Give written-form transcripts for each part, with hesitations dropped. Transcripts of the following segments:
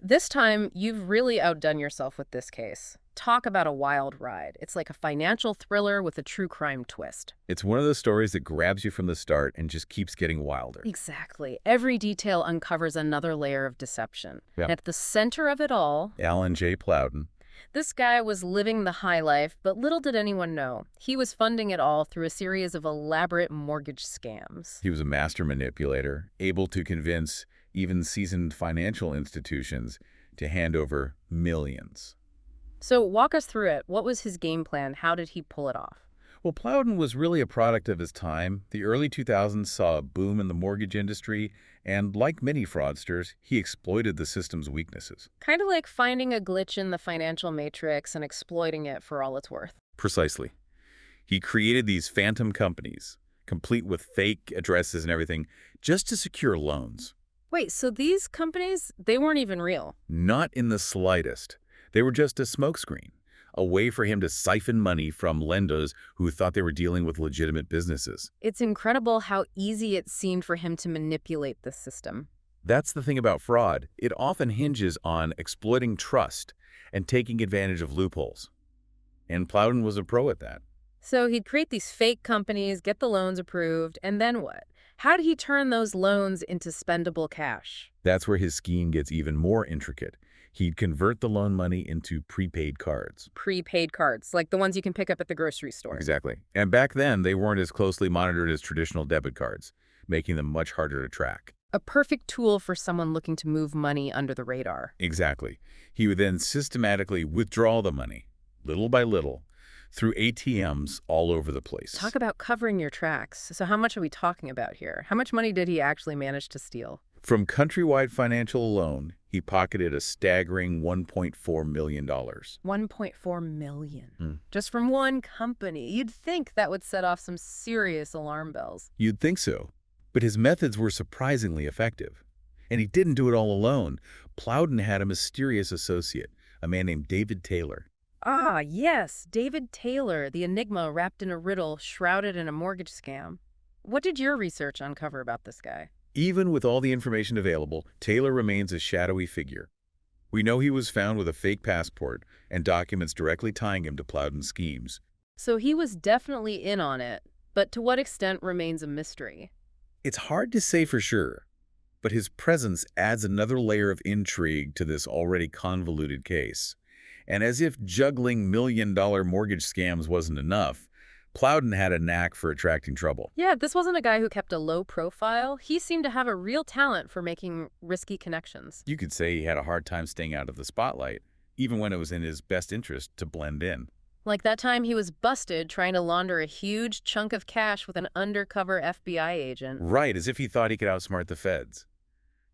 This time, you've really outdone yourself with this case. Talk about a wild ride. It's like a financial thriller with a true crime twist. It's one of those stories that grabs you from the start and just keeps getting wilder. Exactly. Every detail uncovers another layer of deception. Yeah. And at the center of it all, Alan J. Plowden. this guy was living the high life, but little did anyone know. He was funding it all through a series of elaborate mortgage scams. He was a master manipulator, able to convince even seasoned financial institutions to hand over millions. So walk us through it. What was his game plan? How did he pull it off? Well, Plowden was really a product of his time. The early 2000s saw a boom in the mortgage industry, and like many fraudsters, he exploited the system's weaknesses. Kind of like finding a glitch in the financial matrix and exploiting it for all it's worth. Precisely. He created these phantom companies, complete with fake addresses and everything, just to secure loans. Wait, so these companies, they weren't even real? Not in the slightest. They were just a smokescreen, a way for him to siphon money from lenders who thought they were dealing with legitimate businesses. It's incredible how easy it seemed for him to manipulate the system. That's the thing about fraud. It often hinges on exploiting trust and taking advantage of loopholes. And Plowden was a pro at that. So he'd create these fake companies, get the loans approved, and then what? How did he turn those loans into spendable cash? That's where his scheme gets even more intricate. He'd convert the loan money into prepaid cards. Prepaid cards, like the ones you can pick up at the grocery store. Exactly. And back then, they weren't as closely monitored as traditional debit cards, making them much harder to track. A perfect tool for someone looking to move money under the radar. Exactly. He would then systematically withdraw the money, little by little, through ATMs all over the place. Talk about covering your tracks. So how much are we talking about here? How much money did he actually manage to steal? From Countrywide Financial alone, he pocketed a staggering $1.4 million. $1.4 million. Just from one company. You'd think that would set off some serious alarm bells. You'd think so. But his methods were surprisingly effective. And he didn't do it all alone. Plowden had a mysterious associate, a man named David Taylor. Ah, yes, David Taylor, the enigma wrapped in a riddle, shrouded in a mortgage scam. What did your research uncover about this guy? Even with all the information available, Taylor remains a shadowy figure. We know he was found with a fake passport and documents directly tying him to Plowden's schemes. So he was definitely in on it, but to what extent remains a mystery? It's hard to say for sure, but his presence adds another layer of intrigue to this already convoluted case. And as if juggling million-dollar mortgage scams wasn't enough, Plowden had a knack for attracting trouble. Yeah, this wasn't a guy who kept a low profile. He seemed to have a real talent for making risky connections. You could say he had a hard time staying out of the spotlight, even when it was in his best interest to blend in. Like that time he was busted trying to launder a huge chunk of cash with an undercover FBI agent. Right, as if he thought he could outsmart the feds.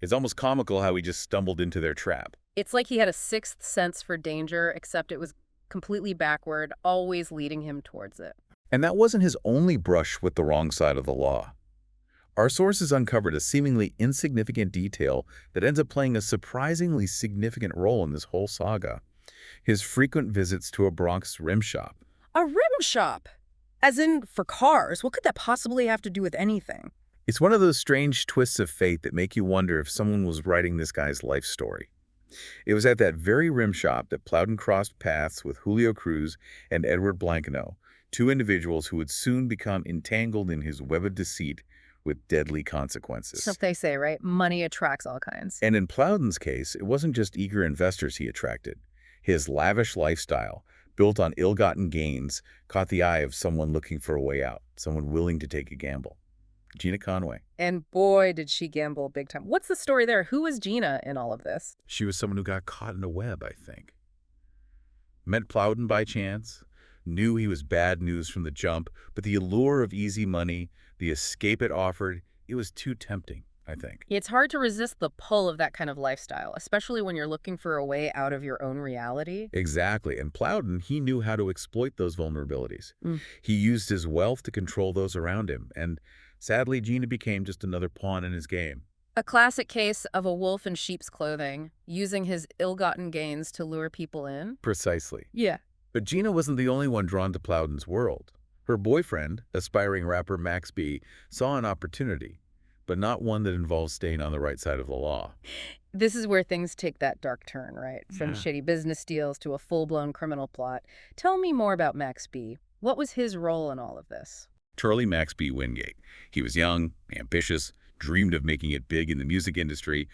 It's almost comical how he just stumbled into their trap. It's like he had a sixth sense for danger, except it was completely backward, always leading him towards it. And that wasn't his only brush with the wrong side of the law. Our sources uncovered a seemingly insignificant detail that ends up playing a surprisingly significant role in this whole saga. His frequent visits to a Bronx rim shop. A rim shop? As in for cars? What could that possibly have to do with anything? It's one of those strange twists of fate that make you wonder if someone was writing this guy's life story. It was at that very rim shop that Plowden crossed paths with Julio Cruz and Edward Blankenau, two individuals who would soon become entangled in his web of deceit with deadly consequences. So they say, right? Money attracts all kinds. And in Plowden's case, it wasn't just eager investors he attracted. His lavish lifestyle, built on ill-gotten gains, caught the eye of someone looking for a way out, someone willing to take a gamble. Gina Conway. And boy, did she gamble big time. What's the story there? Who was Gina in all of this? She was someone who got caught in a web, I think. Met Plowden by chance, knew he was bad news from the jump, but the allure of easy money, the escape it offered, it was too tempting, I think. It's hard to resist the pull of that kind of lifestyle, especially when you're looking for a way out of your own reality. Exactly. And Plowden, he knew how to exploit those vulnerabilities. He used his wealth to control those around him. And sadly, Gina became just another pawn in his game. A classic case of a wolf in sheep's clothing, using his ill-gotten gains to lure people in. Precisely. Yeah. But Gina wasn't the only one drawn to Plowden's world. Her boyfriend, aspiring rapper Max B, saw an opportunity. but not one that involves staying on the right side of the law. This is where things take that dark turn, right? From Yeah. shady business deals to a full-blown criminal plot. Tell me more about Max B. What was his role in all of this? Charlie Max B. Wingate. He was young, ambitious, dreamed of making it big in the music industry,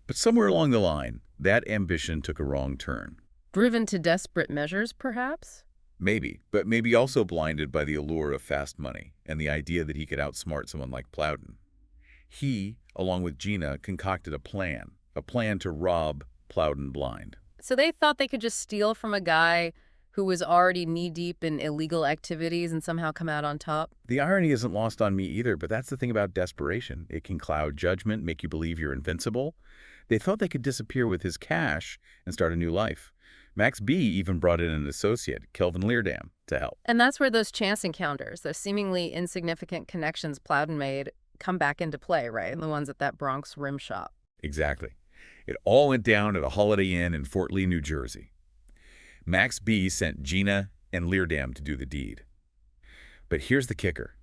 but somewhere along the line, that ambition took a wrong turn. Driven to desperate measures, perhaps? Maybe, but maybe also blinded by the allure of fast money and the idea that he could outsmart someone like Plowden. He, along with Gina, concocted a plan to rob Plowden blind. So they thought they could just steal from a guy who was already knee-deep in illegal activities and somehow come out on top? The irony isn't lost on me either, but that's the thing about desperation. It can cloud judgment, make you believe you're invincible. They thought they could disappear with his cash and start a new life. Max B even brought in an associate, Kelvin Leerdam, to help. And that's where those chance encounters, those seemingly insignificant connections Plowden made, come back into play, right? The ones at that Bronx rim shop. Exactly. It all went down at a Holiday Inn in Fort Lee, New Jersey. Max B sent Gina and Leerdam to do the deed. But here's the kicker.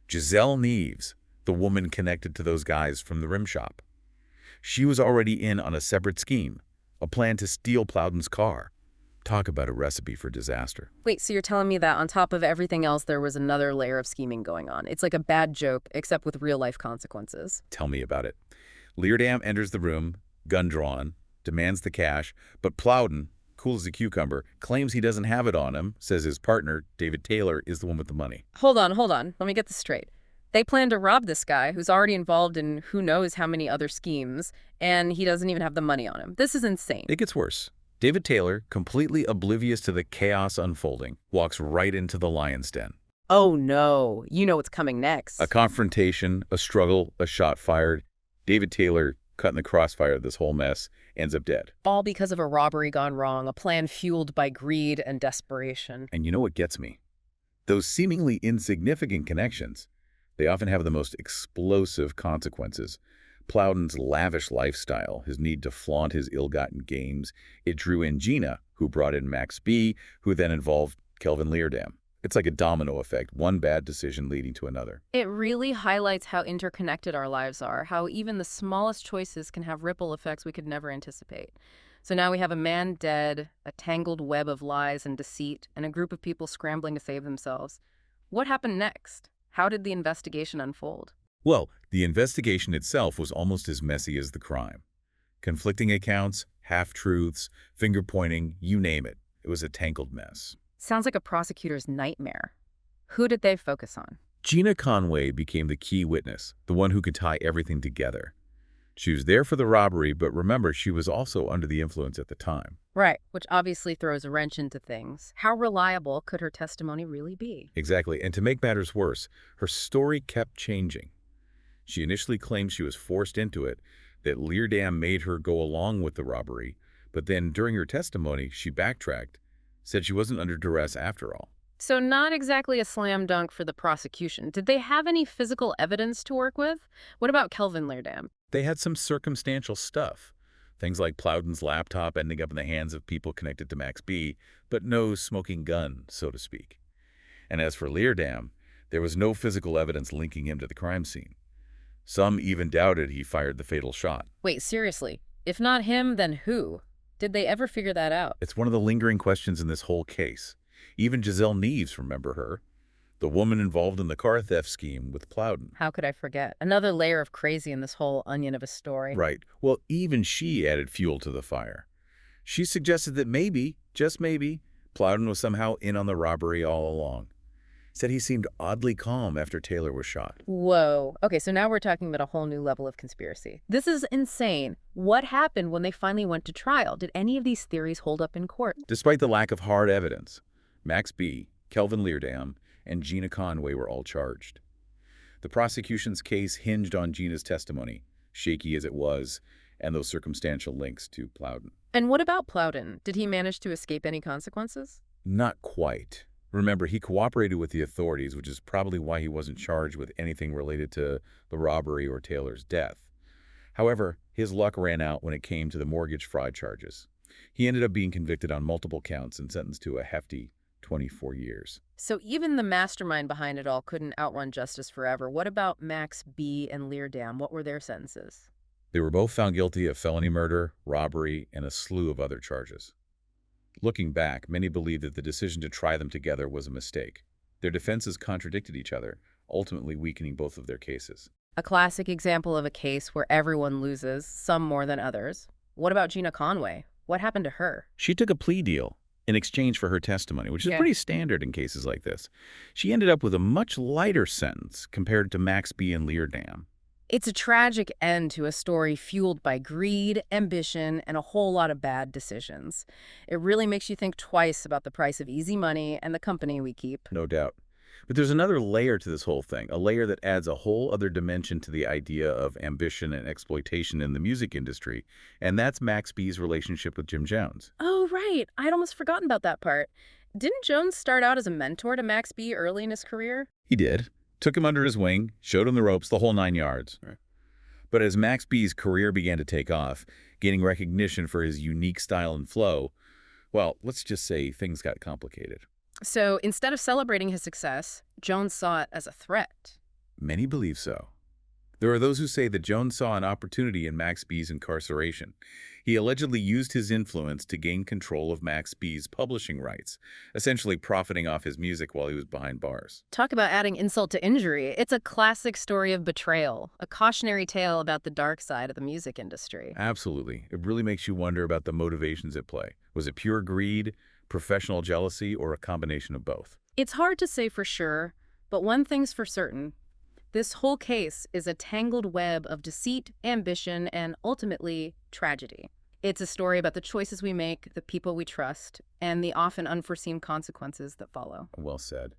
Giselle Neves, the woman connected to those guys from the rim shop. She was already in on a separate scheme, a plan to steal Plowden's car. Talk about a recipe for disaster. Wait, so you're telling me that on top of everything else, there was another layer of scheming going on? It's like a bad joke, except with real-life consequences. Tell me about it. Leerdam enters the room, gun drawn, demands the cash, but Plowden, cool as a cucumber, claims he doesn't have it on him, says his partner, David Taylor, is the one with the money. Hold on. Let me get this straight. They plan to rob this guy who's already involved in who knows how many other schemes, and he doesn't even have the money on him. This is insane. It gets worse. David Taylor, completely oblivious to the chaos unfolding, walks right into the lion's den. Oh no, you know what's coming next. A confrontation, a struggle, a shot fired. David Taylor, cut in the crossfire of this whole mess, ends up dead. All because of a robbery gone wrong, a plan fueled by greed and desperation. And you know what gets me? Those seemingly insignificant connections, they often have the most explosive consequences. Plowden's lavish lifestyle, his need to flaunt his ill-gotten gains, it drew in Gina, who brought in Max B, who then involved Kelvin Leerdam. It's like a domino effect, one bad decision leading to another. It really highlights how interconnected our lives are, how even the smallest choices can have ripple effects we could never anticipate. So now we have a man dead, a tangled web of lies and deceit, and a group of people scrambling to save themselves. What happened next? How did the investigation unfold? Well, the investigation itself was almost as messy as the crime. Conflicting accounts, half-truths, finger-pointing, you name it. It was a tangled mess. Sounds like a prosecutor's nightmare. Who did they focus on? Gina Conway became the key witness, the one who could tie everything together. She was there for the robbery, but remember, she was also under the influence at the time. Right, which obviously throws a wrench into things. How reliable could her testimony really be? Exactly, and to make matters worse, her story kept changing. She initially claimed she was forced into it, that Leerdam made her go along with the robbery, but then during her testimony, she backtracked, said she wasn't under duress after all. So not exactly a slam dunk for the prosecution. Did they have any physical evidence to work with? What about Kelvin Leerdam? They had some circumstantial stuff, things like Plowden's laptop ending up in the hands of people connected to Max B, but no smoking gun, so to speak. And as for Leerdam, there was no physical evidence linking him to the crime scene. Some even doubted he fired the fatal shot. Wait, seriously? If not him, then who? Did they ever figure that out? It's one of the lingering questions in this whole case. Even Giselle Neves, remember her? The woman involved in the car theft scheme with Plowden. How could I forget? Another layer of crazy in this whole onion of a story. Right. Well, even she added fuel to the fire. She suggested that maybe, just maybe, Plowden was somehow in on the robbery all along. Said he seemed oddly calm after Taylor was shot. Whoa. Okay, so now we're talking about a whole new level of conspiracy. This is insane. What happened when they finally went to trial? Did any of these theories hold up in court? Despite the lack of hard evidence, Max B, Kelvin Leerdam, and Gina Conway were all charged. The prosecution's case hinged on Gina's testimony, shaky as it was, and those circumstantial links to Plowden. And what about Plowden? Did he manage to escape any consequences? Not quite. Remember, he cooperated with the authorities, which is probably why he wasn't charged with anything related to the robbery or Taylor's death. However, his luck ran out when it came to the mortgage fraud charges. He ended up being convicted on multiple counts and sentenced to a hefty 24 years. So even the mastermind behind it all couldn't outrun justice forever. What about Max B. and Leerdam? What were their sentences? They were both found guilty of felony murder, robbery, and a slew of other charges. Looking back, many believe that the decision to try them together was a mistake. Their defenses contradicted each other, ultimately weakening both of their cases. A classic example of a case where everyone loses, some more than others. What about Gina Conway? What happened to her? She took a plea deal in exchange for her testimony, which is Yeah. pretty standard in cases like this. She ended up with a much lighter sentence compared to Max B. and Leerdam. It's a tragic end to a story fueled by greed, ambition, and a whole lot of bad decisions. It really makes you think twice about the price of easy money and the company we keep. No doubt. But there's another layer to this whole thing, a layer that adds a whole other dimension to the idea of ambition and exploitation in the music industry, and that's Max B's relationship with Jim Jones. Oh, right. I'd almost forgotten about that part. Didn't Jones start out as a mentor to Max B early in his career? He did. Took him under his wing, showed him the ropes, the whole 9 yards. Right. But as Max B's career began to take off, gaining recognition for his unique style and flow, well, let's just say things got complicated. So instead of celebrating his success, Jones saw it as a threat. Many believe so. There are those who say that Jones saw an opportunity in Max B's incarceration. He allegedly used his influence to gain control of Max B's publishing rights, essentially profiting off his music while he was behind bars. Talk about adding insult to injury. It's a classic story of betrayal, a cautionary tale about the dark side of the music industry. Absolutely. It really makes you wonder about the motivations at play. Was it pure greed, professional jealousy, or a combination of both? It's hard to say for sure, but one thing's for certain. This whole case is a tangled web of deceit, ambition, and ultimately, tragedy. It's a story about the choices we make, the people we trust, and the often unforeseen consequences that follow. Well said.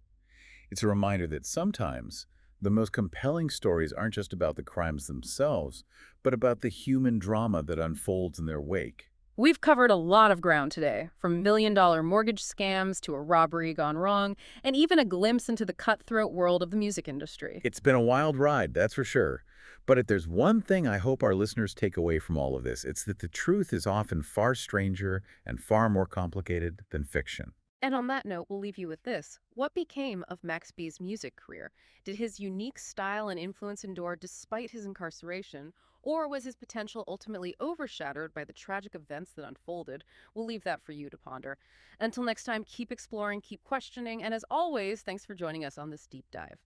It's a reminder that sometimes the most compelling stories aren't just about the crimes themselves, but about the human drama that unfolds in their wake. We've covered a lot of ground today, from million-dollar mortgage scams to a robbery gone wrong, and even a glimpse into the cutthroat world of the music industry. It's been a wild ride, that's for sure. But if there's one thing I hope our listeners take away from all of this, it's that the truth is often far stranger and far more complicated than fiction. And on that note, we'll leave you with this. What became of Max B's music career? Did his unique style and influence endure despite his incarceration? Or was his potential ultimately overshadowed by the tragic events that unfolded? We'll leave that for you to ponder. Until next time, keep exploring, keep questioning, and as always, thanks for joining us on this deep dive.